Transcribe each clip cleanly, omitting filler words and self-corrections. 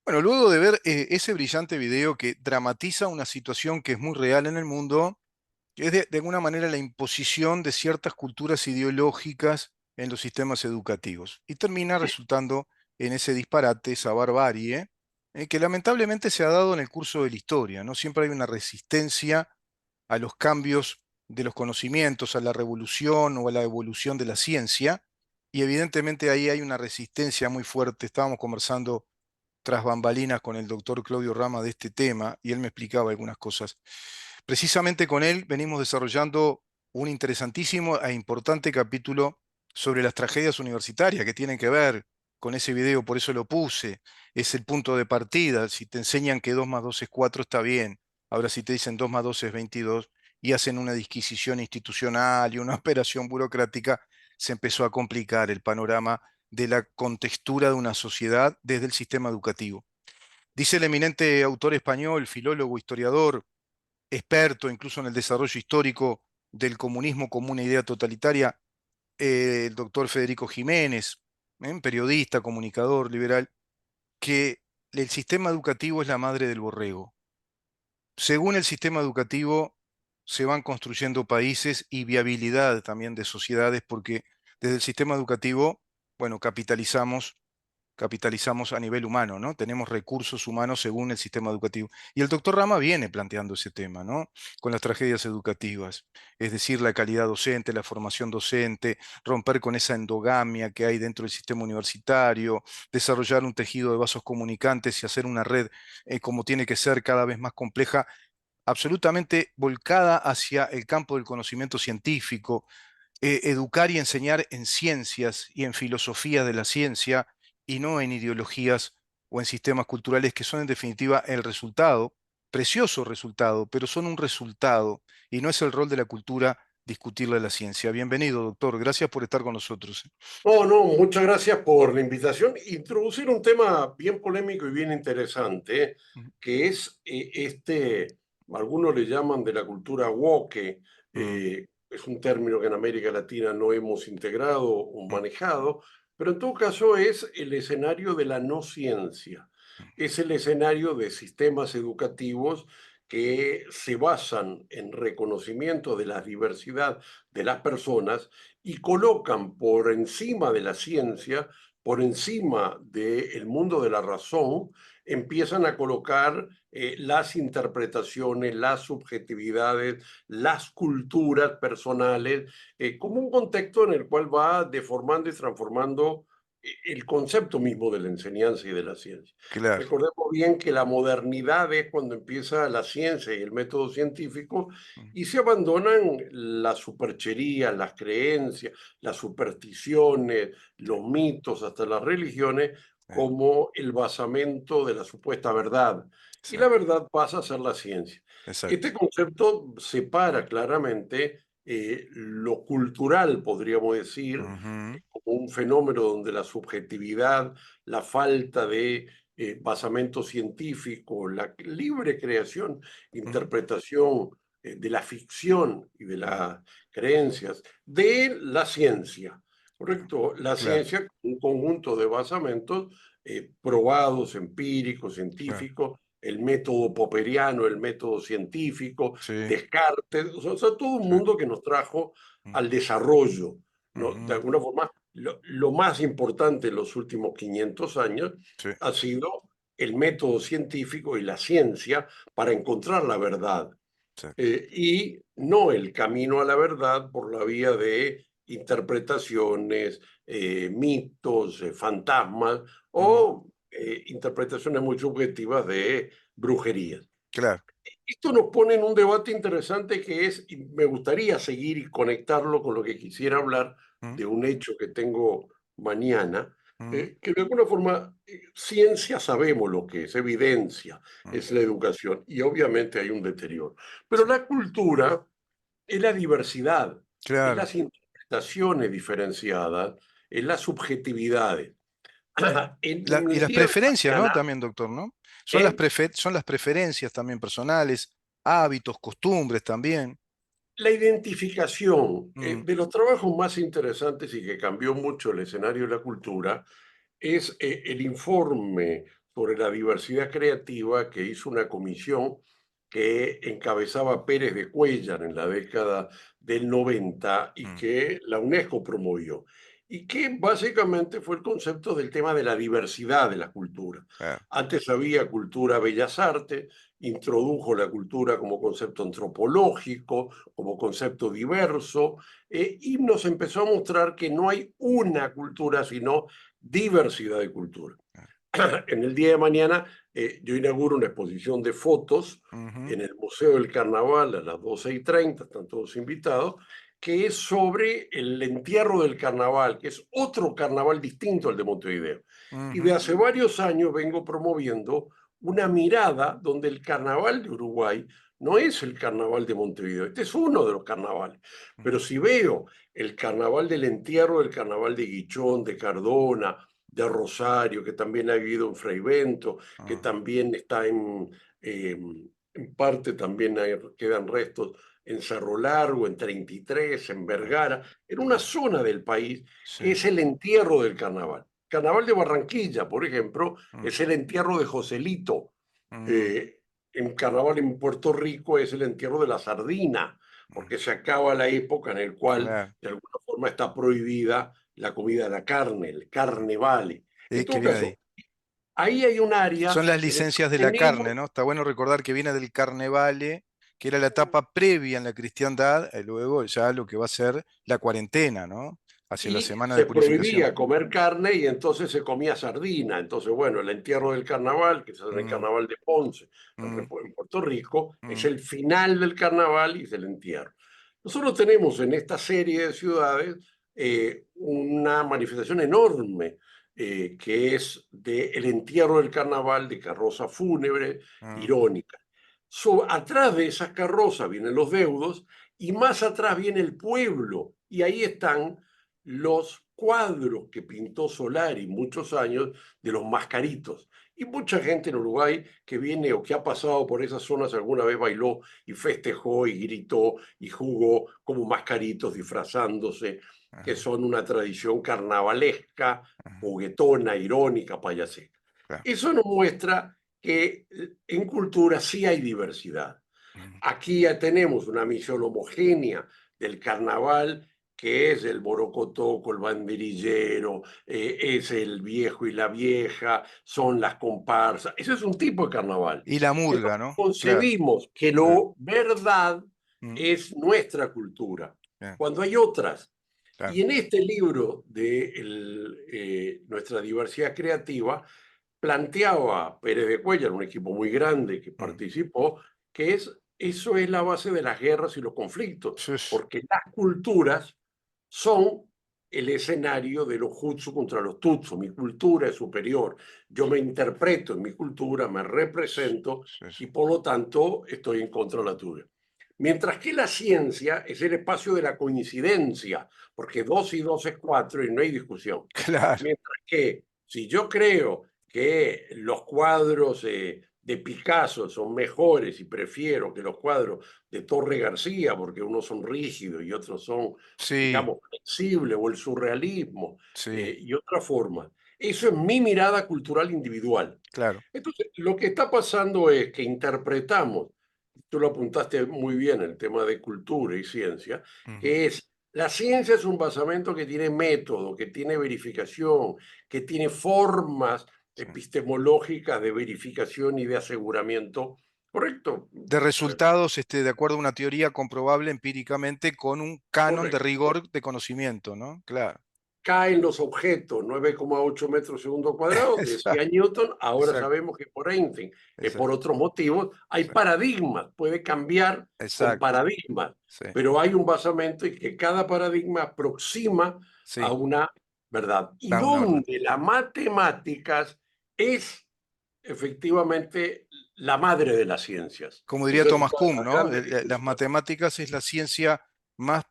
Bueno, luego de ver ese brillante video que dramatiza una situación que es muy real en el mundo, que es de alguna manera la imposición de ciertas culturas ideológicas en los sistemas educativos, y termina resultando en ese disparate, esa barbarie, que lamentablemente se ha dado en el curso de la historia, ¿no? Siempre hay una resistencia a los cambios de los conocimientos, a la revolución o a la evolución de la ciencia, y evidentemente ahí hay una resistencia muy fuerte. Estábamos conversando tras bambalinas con el doctor Claudio Rama de este tema y él me explicaba algunas cosas. Precisamente con él venimos desarrollando un interesantísimo e importante capítulo sobre las tragedias universitarias que tienen que ver con ese video, por eso lo puse. Es el punto de partida. Si te enseñan que 2 más 2 es 4 está bien. Ahora si te dicen 2 más 2 es 22 y hacen una disquisición institucional y una operación burocrática, se empezó a complicar el panorama de la contextura de una sociedad desde el sistema educativo. Dice el eminente autor español, filólogo, historiador, experto incluso en el desarrollo histórico del comunismo como una idea totalitaria, el doctor Federico Jiménez, periodista, comunicador liberal, que el sistema educativo es la madre del borrego. Según el sistema educativo se van construyendo países y viabilidad también de sociedades porque desde el sistema educativo, bueno, capitalizamos a nivel humano, ¿no? Tenemos recursos humanos según el sistema educativo. Y el doctor Rama viene planteando ese tema, ¿no? Con las tragedias educativas, es decir, la calidad docente, la formación docente, romper con esa endogamia que hay dentro del sistema universitario, desarrollar un tejido de vasos comunicantes y hacer una red como tiene que ser cada vez más compleja, absolutamente volcada hacia el campo del conocimiento científico, educar y enseñar en ciencias y en filosofía de la ciencia y no en ideologías o en sistemas culturales que son en definitiva el resultado, precioso resultado, pero son un resultado y no es el rol de la cultura discutirle la ciencia. Bienvenido, doctor. Gracias por estar con nosotros. No, no, muchas gracias por la invitación. Introducir un tema bien polémico y bien interesante, Mm, que es algunos le llaman de la cultura woke, mm, es un término que en América Latina no hemos integrado o mm, manejado, pero en todo caso es el escenario de la no ciencia, es el escenario de sistemas educativos que se basan en reconocimiento de la diversidad de las personas y colocan por encima de la ciencia, por encima del mundo de la razón, empiezan a colocar las interpretaciones, las subjetividades, las culturas personales, como un contexto en el cual va deformando y transformando el concepto mismo de la enseñanza y de la ciencia. claro. Recordemos bien que la modernidad es cuando empieza la ciencia y el método científico Mm, y se abandonan las supercherías, las creencias, las supersticiones, sí, los mitos, hasta las religiones, sí, como el basamento de la supuesta verdad. Y la exacto, verdad pasa a ser la ciencia. exacto. Este concepto separa claramente lo cultural, podríamos decir, Ujú, como un fenómeno donde la subjetividad, la falta de basamento científico, la libre creación, ujú, interpretación de la ficción y de las creencias, de la ciencia, ¿correcto? La claro, ciencia, un conjunto de basamentos probados, empíricos, claro. científicos, el método popperiano, el método científico, Sí, Descartes, o sea, todo un sí. mundo que nos trajo Mm, al desarrollo, ¿no? De ujú, alguna forma, lo más importante en los últimos 500 años sí, ha sido el método científico y la ciencia para encontrar la verdad, exacto. y no el camino a la verdad por la vía de interpretaciones, mitos, fantasmas Mm, o interpretaciones muy subjetivas de brujerías. claro. Esto nos pone en un debate interesante que es, y me gustaría seguir y conectarlo con lo que quisiera hablar Mm, de un hecho que tengo mañana, mm, que de alguna forma ciencia sabemos lo que es, evidencia mm, es la educación y obviamente hay un deterioro. Pero sí, la cultura es la diversidad, es claro. las interpretaciones diferenciadas, es las subjetividades. En Y el las día de preferencias, ¿no? mañana, También, doctor, ¿no? ¿eh? Son las preferencias también personales, hábitos, costumbres también. La identificación Mm, de los trabajos más interesantes y que cambió mucho el escenario de la cultura es el informe sobre la diversidad creativa que hizo una comisión que encabezaba Pérez de Cuéllar en la década del 90 y Mm, que la UNESCO promovió. Y que básicamente fue el concepto del tema de la diversidad de la cultura. claro. Antes había cultura bellas artes, introdujo la cultura como concepto antropológico, como concepto diverso, y nos empezó a mostrar que no hay una cultura, sino diversidad de cultura. En el día de mañana yo inauguro una exposición de fotos Ujú, en el Museo del Carnaval a las 12:30, están todos invitados, que es sobre el entierro del carnaval, que es otro carnaval distinto al de Montevideo. Y de ujú, hace varios años vengo promoviendo una mirada donde el carnaval de Uruguay no es el carnaval de Montevideo, este es uno de los carnavales. Pero ujú, si veo el carnaval del entierro, el carnaval de Guichón, de Cardona, de Rosario, que también ha vivido en Freivento, que ah, también está en parte, también quedan restos en Cerro Largo, en 33, en claro, Vergara, en una claro. zona del país Sí. que es el entierro del carnaval. Carnaval de Barranquilla, por ejemplo, Mm, es el entierro de Joselito. mm, Eh, en Carnaval en Puerto Rico es el entierro de la sardina, mm, porque se acaba la época en la cual claro. de alguna forma está prohibida la comida de la carne, el Mm. carnevale. En Que todo viene de ahí. caso, ahí hay un área Son las en el licencias que de la carne, tenemos ¿no? Está bueno recordar que viene del carnevale, que era la etapa previa en la cristiandad, y luego ya lo que va a ser la cuarentena, ¿no? Hacia la y semana de se purificación. prohibía comer carne y entonces se comía sardina. Entonces, bueno, el entierro del carnaval, que es el Mm, carnaval de Ponce, mm, en Puerto Rico, es mm, el final del carnaval y es el entierro. Nosotros tenemos en esta serie de ciudades una manifestación enorme que es el entierro del carnaval de carroza fúnebre, mm, irónica. Atrás de esas carrozas vienen los deudos y más atrás viene el pueblo y ahí están los cuadros que pintó Solari muchos años de los mascaritos. Y mucha gente en Uruguay que viene o que ha pasado por esas zonas alguna vez bailó y festejó y gritó y jugó como mascaritos disfrazándose, que ajá, son una tradición carnavalesca, ajá, juguetona, irónica, payasesca. claro. Eso nos muestra que en cultura sí hay diversidad. Mm. Aquí ya tenemos una misión homogénea del carnaval, que es el borocotoco, el banderillero, es el viejo y la vieja, son las comparsas. Ese es un tipo de carnaval. Y la murga, Entonces ¿no? Claro, concebimos que claro. lo verdad Mm, es nuestra cultura, claro, cuando hay otras. claro. Y en este libro de nuestra diversidad creativa, planteaba Pérez de Cuéllar, un equipo muy grande que Mm. participó, que eso es la base de las guerras y los conflictos, Sí, sí, porque las culturas son el escenario de los Hutu contra los Tutsi. Mi cultura es superior. Yo me interpreto en mi cultura, me represento sí, sí. y por lo tanto estoy en contra de la tuya. Mientras que la ciencia es el espacio de la coincidencia, porque 2 y 2 es 4 y no hay discusión. Claro. Mientras que si yo creo que los cuadros de Picasso son mejores y prefiero que los cuadros de Torre García, porque unos son rígidos y otros son, Sí, digamos, flexibles, o el surrealismo sí, y otra forma. Eso es mi mirada cultural individual. claro. Entonces, lo que está pasando es que interpretamos, tú lo apuntaste muy bien, el tema de cultura y ciencia, Ujú, que es, la ciencia es un basamento que tiene método, que tiene verificación, que tiene formas sí. epistemológicas de verificación y de aseguramiento. ¿Correcto? De resultados, de acuerdo a una teoría comprobable empíricamente con un canon de Correcto. rigor de conocimiento, ¿no? Claro. Caen los objetos 9,8 metros segundo cuadrado, decía Exacto, Newton, ahora exacto, sabemos que por Einstein, por exacto, otros motivos, hay exacto, paradigmas, puede cambiar con exacto, paradigmas, sí, pero hay un basamento y que cada paradigma aproxima a sí, una verdad. Y da una verdad. donde las matemáticas es efectivamente la madre de las ciencias. Como diría Esa es Thomas una de Kuhn, las ¿no? grandes Las discusiones. matemáticas es la ciencia más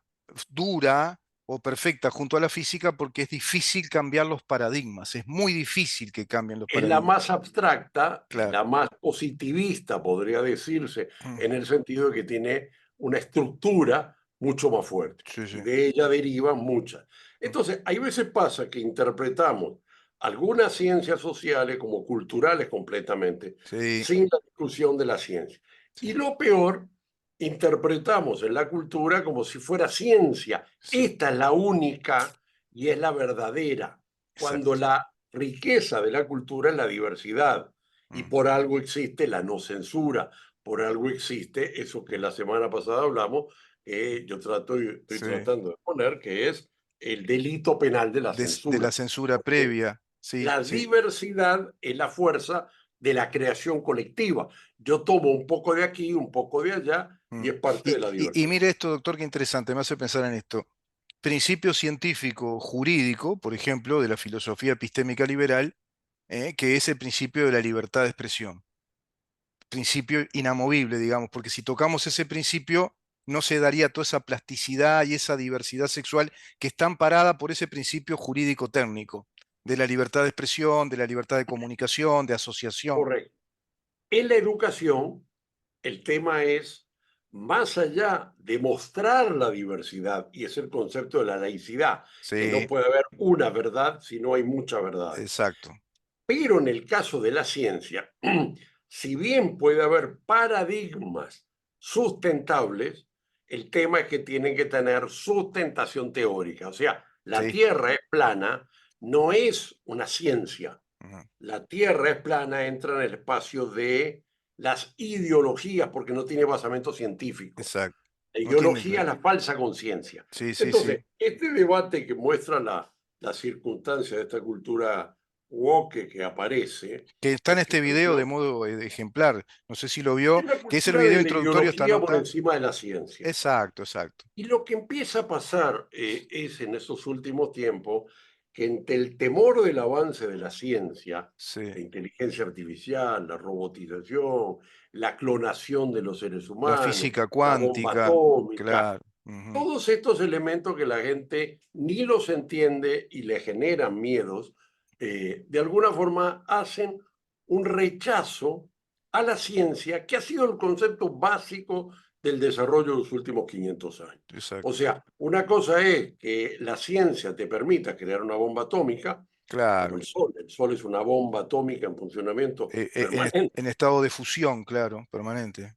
dura o perfecta junto a la física porque es difícil cambiar los paradigmas, es muy difícil que cambien los Es la paradigmas. más abstracta y Claro. la más positivista, podría decirse, Mm, en el sentido de que tiene una estructura mucho más fuerte sí, sí. y de ella derivan muchas. Mm, Entonces, hay veces pasa que interpretamos algunas ciencias sociales como culturales completamente, Sí, sin la discusión de la ciencia. sí, Y lo peor, interpretamos en la cultura como si fuera ciencia. sí, Esta es la única y es la verdadera, cuando exacto. la riqueza de la cultura es la diversidad. Y Mm, por algo existe la no censura, por algo existe eso que la semana pasada hablamos, que yo estoy sí. tratando de poner, que es el delito penal de la De la censura. censura Porque previa, sí, la sí. diversidad es la fuerza de la creación colectiva. Yo tomo un poco de aquí, un poco de allá, Mm. y es parte de la Y diversidad. mire esto, doctor, qué interesante, me hace pensar en esto. Principio científico jurídico, por ejemplo, de la filosofía epistémica liberal, que es el principio de la libertad de expresión. Principio inamovible, digamos, porque si tocamos ese principio, no se daría toda esa plasticidad y esa diversidad sexual que está amparada por ese principio jurídico técnico, de la libertad de expresión, de la libertad de comunicación, de asociación. Correcto. En la educación, el tema es, más allá de mostrar la diversidad, y es el concepto de la laicidad, que no Sí, puede haber una verdad si no hay mucha verdad. exacto. Pero en el caso de la ciencia, si bien puede haber paradigmas sustentables, el tema es que tienen que tener sustentación teórica. O sea, la Sí. Tierra es plana, no es una ciencia. Ujú, La Tierra es plana, entra en el espacio de las ideologías porque no tiene basamento científico. exacto. La No tiene, ideología es la falsa conciencia. sí, sí, Entonces, sí. este debate que muestra la circunstancia de esta cultura woke que aparece, Que está en es que este video de bueno, modo ejemplar. No sé si lo es vio, la que es el cultura video de la introductorio a esta ideología por nota. encima de la ciencia. Exacto, exacto. Y lo que empieza a pasar es en esos últimos tiempos que entre el temor del avance de la ciencia, Sí. la inteligencia artificial, la robotización, la clonación de los seres La humanos, física la bomba cuántica, atómica, claro. Ujú, todos estos elementos que la gente ni los entiende y le generan miedos, de alguna forma hacen un rechazo a la ciencia, que ha sido el concepto básico del desarrollo de los últimos 500 años. O exacto. sea, una cosa es que la ciencia te permita crear una bomba atómica, como Claro. el Sol. El Sol es una bomba atómica en funcionamiento permanente. En estado de fusión, claro, permanente.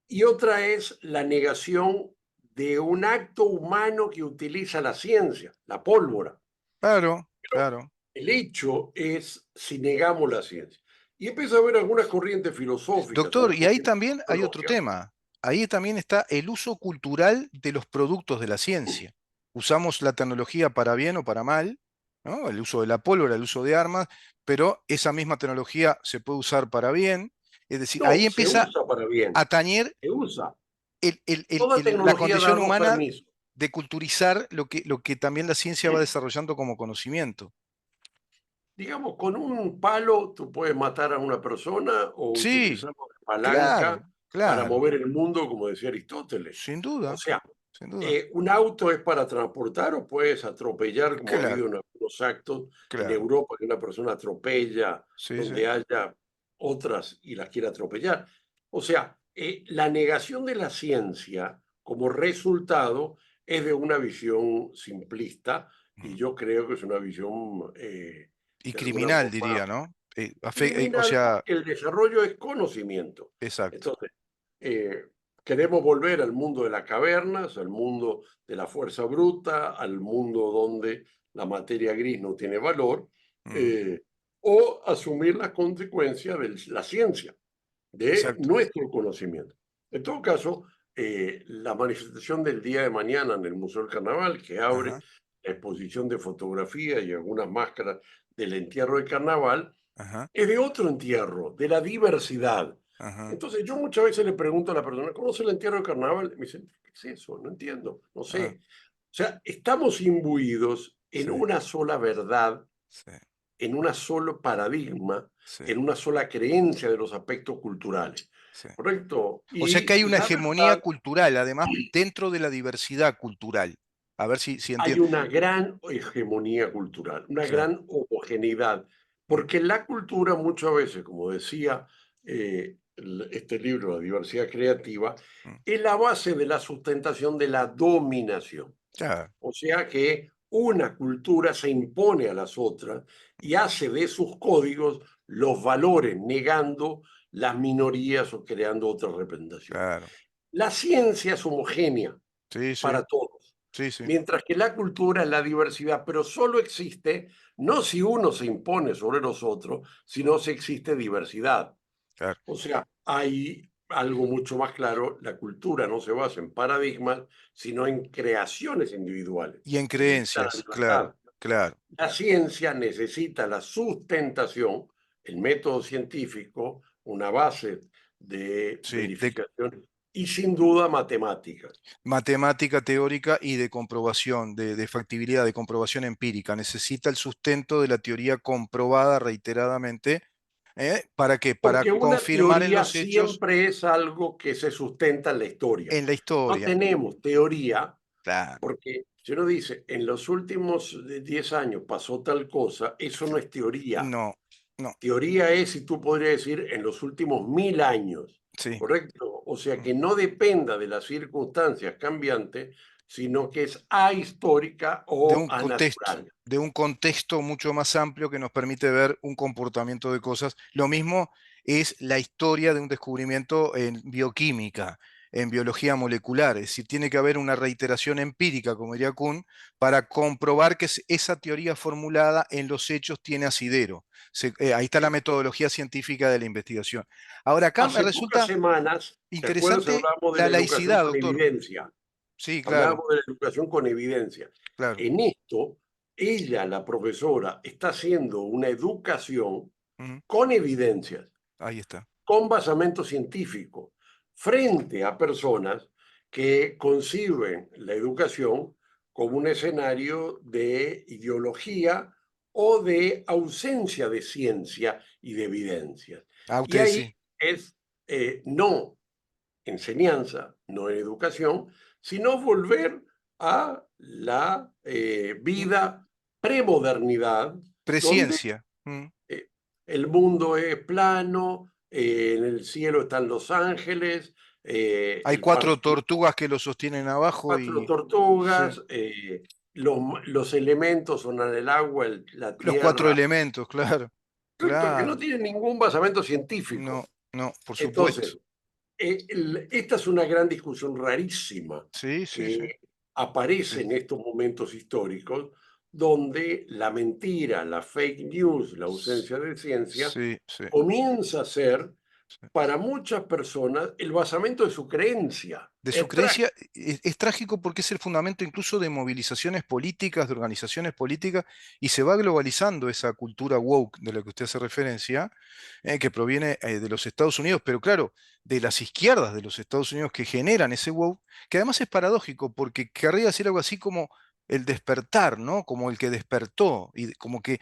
Y otra es la negación de un acto humano que utiliza la ciencia, la pólvora. Claro, claro. El hecho es si negamos la ciencia. Y empieza a haber algunas corrientes filosóficas, Doctor, algunas y ahí corrientes también hay otro teológicas. tema. Ahí también está el uso cultural de los productos de la ciencia. Usamos la tecnología para bien o para mal, ¿no? El uso de la pólvora, el uso de armas, pero esa misma tecnología se puede usar para bien. Es decir, No, ahí se empieza usa para bien, a tañer se usa. el Toda la tecnología da condición dos humana permisos. de culturizar lo que también la ciencia va desarrollando como conocimiento. Digamos, con un palo tú puedes matar a una persona o Sí, utilizarlo de palanca claro, para claro, mover el mundo, como decía Aristóteles. sin O duda, sea, sin duda. un auto es para transportar o puedes atropellar, como ha Claro, habido en algunos actos en claro. Europa, que una persona atropella Sí, sí. donde haya otras y las quiere atropellar. O sea, la negación de la ciencia como resultado es de una visión simplista y Ujú. yo creo que es una visión Y de alguna criminal, forma diría, ¿no? O criminal sea, porque el desarrollo es conocimiento. exacto. Entonces, eh, queremos volver al mundo de las cavernas, al mundo de la fuerza bruta, al mundo donde la materia gris no tiene valor, Ujú, eh, o asumir las consecuencias de la ciencia, de exacto. nuestro conocimiento. En todo caso, la manifestación del día de mañana en el Museo del Carnaval, que abre Ajá, la exposición de fotografía y algunas máscaras del entierro de carnaval, ajá, es de otro entierro, de la diversidad. ajá. Entonces yo muchas veces le pregunto a la persona, ¿conoce el entierro de carnaval? Me dicen, ¿qué es eso? No entiendo, no Ah, sé. O sea, estamos imbuidos en sí, una sola verdad, sí, en un solo paradigma, sí, en una sola creencia de los aspectos culturales. sí. ¿Correcto? O sea que Y hay una la hegemonía verdad, cultural, además, dentro de la diversidad cultural. A ver si hay entiendo. una gran hegemonía cultural, una Claro. gran homogeneidad, Mm, porque la cultura muchas veces, como decía este libro, La diversidad creativa, mm. es la base de la sustentación de la dominación. Claro, O sea que una cultura se impone a las otras y hace de sus códigos los valores, negando las minorías o creando otra representación. claro. La ciencia es homogénea Sí, sí, para todos, sí, sí, mientras que la cultura es la diversidad, pero solo existe no si uno se impone sobre los otros, sino si existe diversidad. claro. O sea, hay algo mucho más claro, la cultura no se basa en paradigmas, sino en creaciones individuales. Y en Necesita la creencias, claro, libertad. claro. La ciencia necesita la sustentación, el método científico, una base de Sí, de verificación y sin duda matemáticas. matemática teórica y de comprobación, de factibilidad, de comprobación empírica. Necesita el sustento de la teoría comprobada reiteradamente. ¿Para qué? Para Porque una confirmar en teoría los hechos siempre es algo que se sustenta en la historia. en la No historia. tenemos teoría. Claro. Porque si uno dice, en los últimos 10 años pasó tal cosa, eso no es teoría. No, no, Teoría es, si tú podrías decir, en los últimos 1000 años, sí. ¿correcto? O sea, que no dependa de las circunstancias cambiantes, sino que es ahistórica o anatural. De un contexto mucho más amplio que nos permite ver un comportamiento de cosas. Lo mismo es la historia de un descubrimiento en bioquímica, en biología molecular. Es decir, tiene que haber una reiteración empírica, como diría Kuhn, para comprobar que esa teoría formulada en los hechos tiene asidero. Ahí está la metodología científica de la investigación. Ahora, acá me Hace pocas resulta semanas, ¿te acuerdas? interesante Hablamos de la la educación laicidad, con doctor. evidencia. Sí, claro, Hablamos de la educación con evidencia. claro. En esto, ella, la profesora, está haciendo una educación Ujú, con evidencias, ahí está. con basamento científico, frente a personas que conciben la educación como un escenario de ideología o de ausencia de ciencia y de evidencias. Ah, Y ustedes ahí sí. es no enseñanza, no en educación, sino volver a la vida premodernidad, donde Presciencia. eh, el mundo es plano, en el cielo están los ángeles, Hay el cuatro partido, tortugas que lo sostienen abajo cuatro y sí, tortugas, los elementos son el agua, la los cuatro tierra, elementos, claro, correcto, que no claro. tienen ningún basamento No, científico. no, por supuesto. Entonces, esta es una gran discusión rarísima Sí, sí, sí, que aparece sí, en estos momentos históricos donde la mentira, la fake news, la S- ausencia de ciencia sí, sí, comienza a ser sí. para muchas personas el basamento de su creencia. De su Es trágico. creencia es trágico porque es el fundamento incluso de movilizaciones políticas, de organizaciones políticas, y se va globalizando esa cultura woke de la que usted hace referencia, que proviene de los Estados Unidos, pero claro, de las izquierdas de los Estados Unidos que generan ese woke, que además es paradójico porque querría decir algo así como el despertar, ¿no? Como el que despertó, y como que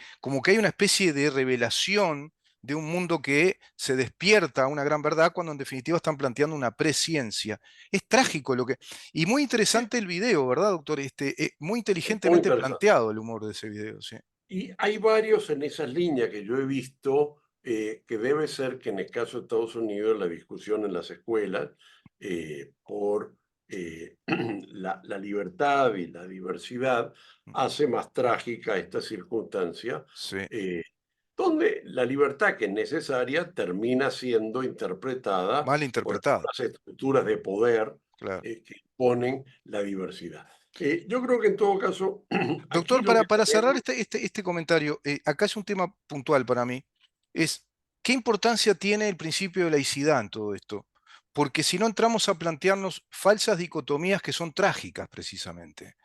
hay una especie de revelación de un mundo que se despierta a una gran verdad cuando en definitiva están planteando una presciencia. Es trágico lo que... Y muy Es interesante el video, ¿verdad, doctor? Muy muy inteligentemente interesante. planteado el humor de ese video, sí. Y hay varios en esas líneas que yo he visto que debe ser que en el caso de Estados Unidos la discusión en las escuelas por la libertad y la diversidad Mm, hace más trágica esta circunstancia, sí. eh, donde la libertad que es necesaria termina siendo interpretada Mal por interpretado, algunas estructuras de poder claro. que ponen la diversidad. Yo creo que en todo caso, aquí Doctor, lo que para cerrar tenemos. este comentario, acá es un tema puntual para mí, es ¿qué importancia tiene el principio de laicidad en todo esto? Porque si no entramos a plantearnos falsas dicotomías que son trágicas precisamente.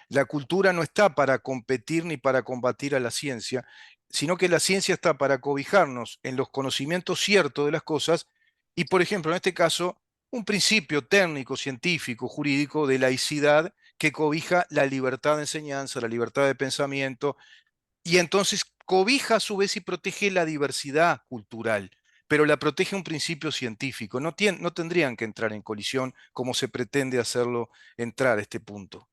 La cultura no está para competir ni para combatir a la ciencia, sino que la ciencia está para cobijarnos en los conocimientos ciertos de las cosas y, por ejemplo, en este caso, un principio técnico, científico, jurídico de laicidad que cobija la libertad de enseñanza, la libertad de pensamiento, y entonces cobija a su vez y protege la diversidad cultural, pero la protege un principio científico. No tendrían que entrar en colisión como se pretende hacerlo entrar a este punto.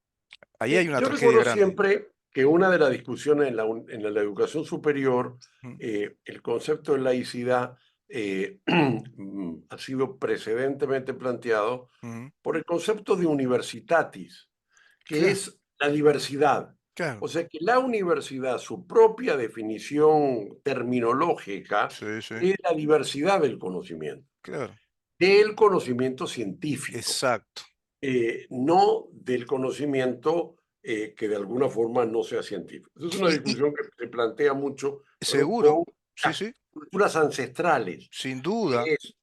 Ahí hay una Yo tragedia recuerdo grande. siempre que una de las discusiones en la educación superior, Mm, el concepto de laicidad ha sido precedentemente planteado mm, por el concepto de universitatis, que claro, es la diversidad. Claro, O sea que la universidad, su propia definición terminológica sí, sí, es la diversidad del conocimiento, claro, del conocimiento científico, exacto. no del conocimiento que de alguna forma no sea científico. Esa es una Y discusión que se plantea mucho seguro, con sí, las sí, culturas ancestrales, sin que duda. es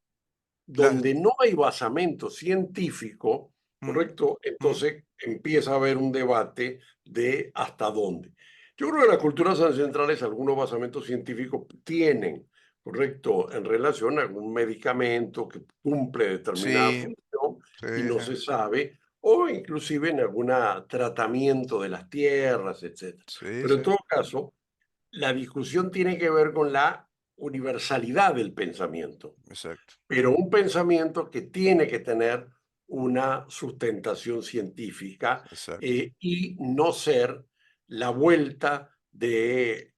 Las, donde no hay basamento científico, mm, ¿correcto? mm, Entonces empieza a haber un debate de hasta dónde. Yo creo que las culturas ancestrales algunos basamentos científicos tienen, ¿correcto? En relación a algún medicamento que cumple determinada sí, función sí, y no sí, se sabe, o inclusive en algún tratamiento de las tierras, etcétera. sí, Pero sí, en todo caso, la discusión tiene que ver con la universalidad del pensamiento, exacto, pero un pensamiento que tiene que tener una sustentación científica exacto. y no ser la vuelta de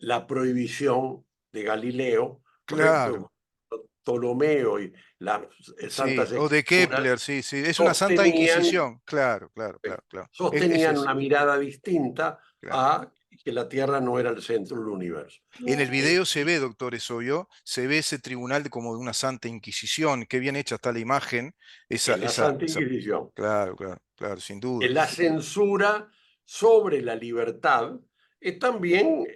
la prohibición de Galileo, Claro, correcto, Ptolomeo y las sí, Santas o de Escrituras Kepler, sí, sí, es una santa sostenían, inquisición, claro, claro, claro, claro. Es sostenían eso, una mirada distinta claro. a que la Tierra no era el centro del universo. En el Eh, video se ve, doctor, eso yo, se ve ese tribunal como de una santa inquisición, qué bien hecha está la imagen, en la Santa Inquisición. claro, claro, claro, sin duda, La censura sobre la libertad es también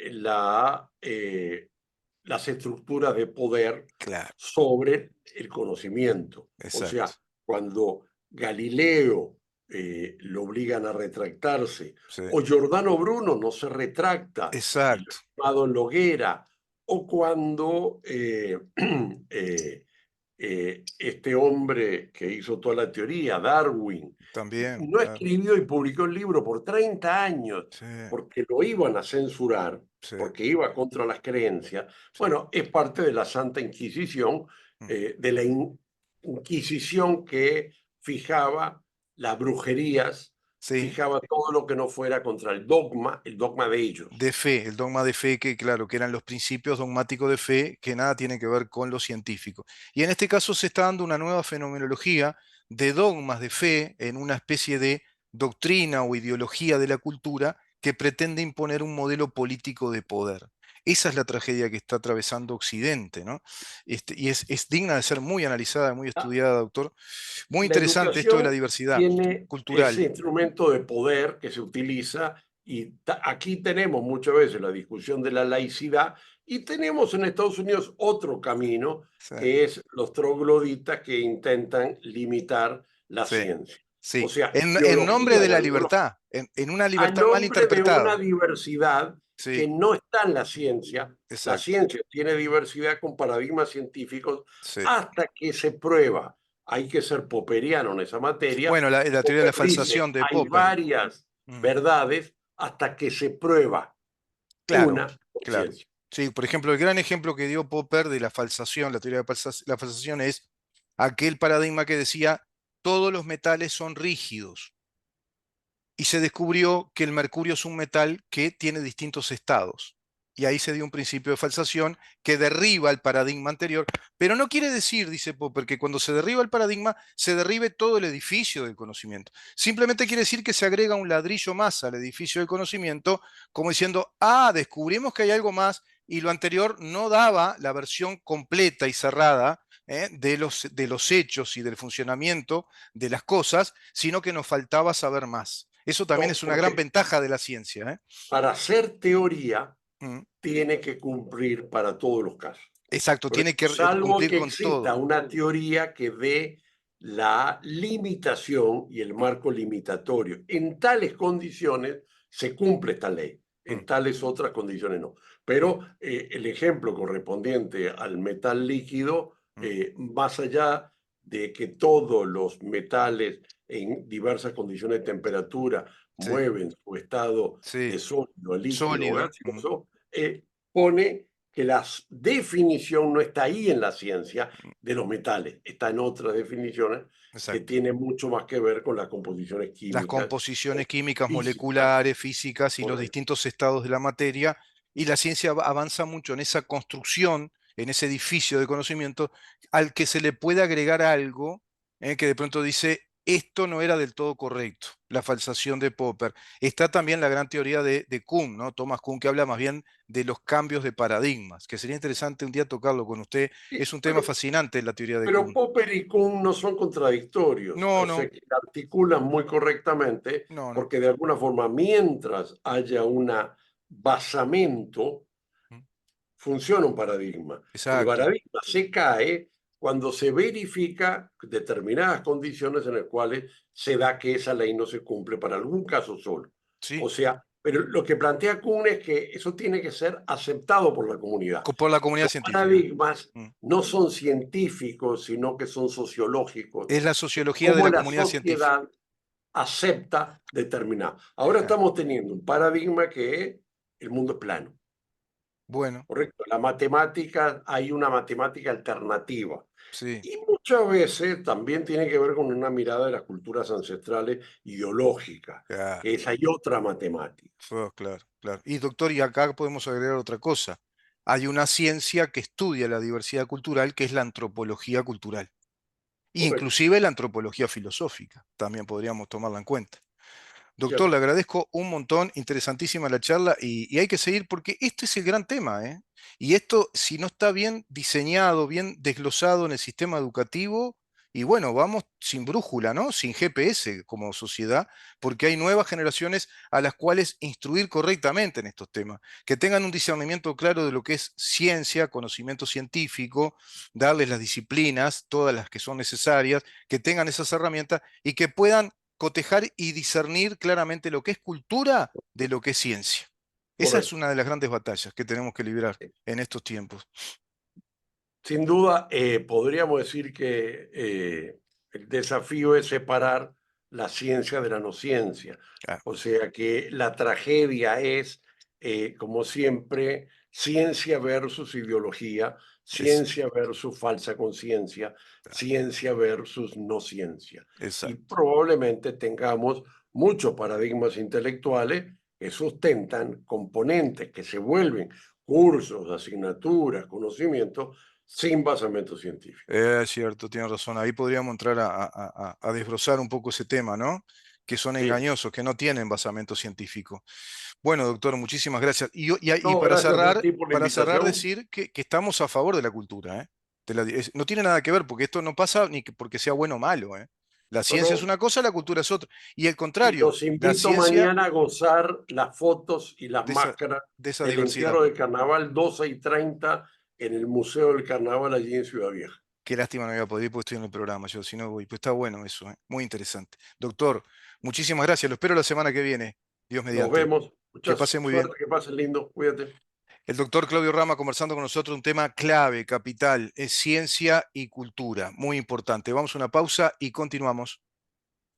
las estructuras de poder claro, sobre el conocimiento. O exacto, sea, cuando Galileo lo obligan a retractarse, sí, o Giordano Bruno no se retracta y lo exacto, llamado en la hoguera, o cuando este hombre que hizo toda la teoría, Darwin, también, no claro, escribió y publicó el libro por 30 años sí, porque lo iban a censurar, sí, porque iba contra las creencias. sí, Bueno, es parte de la Santa Inquisición, mm, de la Inquisición que fijaba las brujerías, sí, fijaba todo lo que no fuera contra el dogma de ellos. de fe, el dogma de fe que, claro, que eran los principios dogmáticos de fe que nada tiene que ver con lo científico. Y en este caso se está dando una nueva fenomenología de dogmas de fe en una especie de doctrina o ideología de la cultura que pretende imponer un modelo político de poder. Esa es la tragedia que está atravesando Occidente, ¿no? Y es digna de ser muy analizada, muy Ah, estudiada, doctor. Muy la interesante esto de la educación diversidad tiene ese cultural. instrumento de poder que se utiliza y aquí tenemos muchas veces la discusión de la laicidad y tenemos en Estados Unidos otro camino Sí, que es los trogloditas que intentan limitar la sí. ciencia. O Sí, sea, en nombre ideología de de la algunos libertad, en una a libertad mal nombre de una interpretada. diversidad que Sí, no está en la ciencia. La exacto. ciencia tiene diversidad con paradigmas científicos Sí. hasta que se prueba. Hay que ser popperiano en esa materia. Bueno, la teoría de Popper la dice, falsación de hay Popper. varias Mm, verdades hasta que se prueba claro, una por claro. ciencia. Sí, por ejemplo, el gran ejemplo que dio Popper de la falsación, la teoría de la falsación es aquel paradigma que decía todos los metales son rígidos y se descubrió que el mercurio es un metal que tiene distintos estados. Y ahí se dio un principio de falsación que derriba el paradigma anterior, pero no quiere decir, dice Popper, que cuando se derriba el paradigma se derribe todo el edificio del conocimiento. Simplemente quiere decir que se agrega un ladrillo más al edificio del conocimiento, como diciendo, ah, descubrimos que hay algo más y lo anterior no daba la versión completa y cerrada de los hechos y del funcionamiento de las cosas, sino que nos faltaba saber más. Eso también No, es una gran porque ventaja de la ciencia. para hacer teoría Mm, tiene que cumplir para todos los casos. exacto, tiene que Salvo cumplir que con exista todo. una teoría que dé la limitación y el Mm, marco limitatorio. En tales condiciones se cumple esta ley, mm, en tales otras condiciones no. mm, Pero el ejemplo correspondiente al metal líquido, mm. más allá de que todos los metales en diversas condiciones de temperatura Sí, mueven su estado sí, de sólido, líquido o sólido. gaseoso, pone que la definición no está ahí en la ciencia de los metales, está en otras definiciones que Exacto. tienen mucho más que ver con las composiciones Las químicas composiciones o químicas, físicas. moleculares, físicas y los Correcto. distintos estados de la materia. Y la ciencia avanza mucho en esa construcción, en ese edificio de conocimiento, al que se le puede agregar algo que de pronto dice, esto no era del todo correcto, la falsación de Popper. Está también la gran teoría de Kuhn, ¿no? Thomas Kuhn, que habla más bien de los cambios de paradigmas, que sería interesante un día tocarlo con usted. Sí, Es un tema fascinante la teoría de pero Kuhn. Popper y Kuhn no son contradictorios, No, o no, sea que articulan muy correctamente, no, no. porque de alguna forma, mientras haya un basamento, Mm, funciona un paradigma. El exacto. paradigma se cae cuando se verifica determinadas condiciones en las cuales se da que esa ley no se cumple para algún caso solo. Sí, O sea, pero lo que plantea Kuhn es que eso tiene que ser aceptado por la comunidad. por la comunidad Los científica. paradigmas Mm. no son científicos, sino que son sociológicos. Es la Es sociología de cómo la la comunidad científica. sociedad acepta determinado. Ahora estamos teniendo un paradigma que es el mundo es plano. Bueno, Correcto. La matemática, hay una matemática alternativa. sí. Y muchas veces también tiene que ver con una mirada de las culturas ancestrales ideológicas, Claro. que es hay otra matemática. Claro, claro. Y doctor, y acá podemos agregar otra cosa. Hay una ciencia que estudia la diversidad cultural, que es la antropología cultural. Correcto. Inclusive la antropología filosófica, también podríamos tomarla en cuenta. Doctor, le Cierto. agradezco un montón, interesantísima la charla y hay que seguir porque este es el gran tema, ¿eh? Y esto, si no está bien diseñado, bien desglosado en el sistema educativo, y bueno, vamos sin brújula, ¿no? Sin GPS como sociedad, porque hay nuevas generaciones a las cuales instruir correctamente en estos temas, que tengan un discernimiento claro de lo que es ciencia, conocimiento científico, darles las disciplinas, todas las que son necesarias, que tengan esas herramientas y que puedan cotejar y discernir claramente lo que es cultura de lo que es ciencia. Esa es Correcto. una de las grandes batallas que tenemos que librar en estos tiempos. Sin duda, podríamos decir que el desafío es separar la ciencia de la no ciencia. Ah, O sea que la tragedia es, como siempre, ciencia versus ideología, es, ciencia versus falsa conciencia, ciencia versus no ciencia. Y exacto. probablemente tengamos muchos paradigmas intelectuales que sustentan componentes que se vuelven cursos, asignaturas, conocimientos sin basamento científico. Es cierto, tiene razón. Ahí podríamos entrar a desbrozar un poco ese tema, ¿no? Que son Sí. engañosos, que no tienen basamento científico. Bueno, doctor, muchísimas gracias. Y No, gracias a ti por la para cerrar, invitación. decir que estamos a favor de la cultura, ¿eh? No tiene nada que ver, porque esto no pasa ni porque sea bueno o malo, ¿eh? La No, ciencia es no. una cosa, la cultura es otra. Y al Y contrario, los la invito ciencia mañana a gozar las fotos y las de esa, máscaras de esa del diversidad. entierro de carnaval 12 y 30 en el Museo del Carnaval allí en Ciudad Vieja. Qué lástima no voy a poder ir porque estoy en el programa, yo si no voy. Pues está bueno eso, ¿eh? Muy interesante. Doctor, muchísimas gracias. Lo espero la semana que viene. Dios Nos mediante. vemos. Que Mucha pase muy bien. suerte, que pasen lindo. Cuídate. El doctor Claudio Rama conversando con nosotros un tema clave, capital, es ciencia y cultura, muy importante. Vamos a una pausa y continuamos.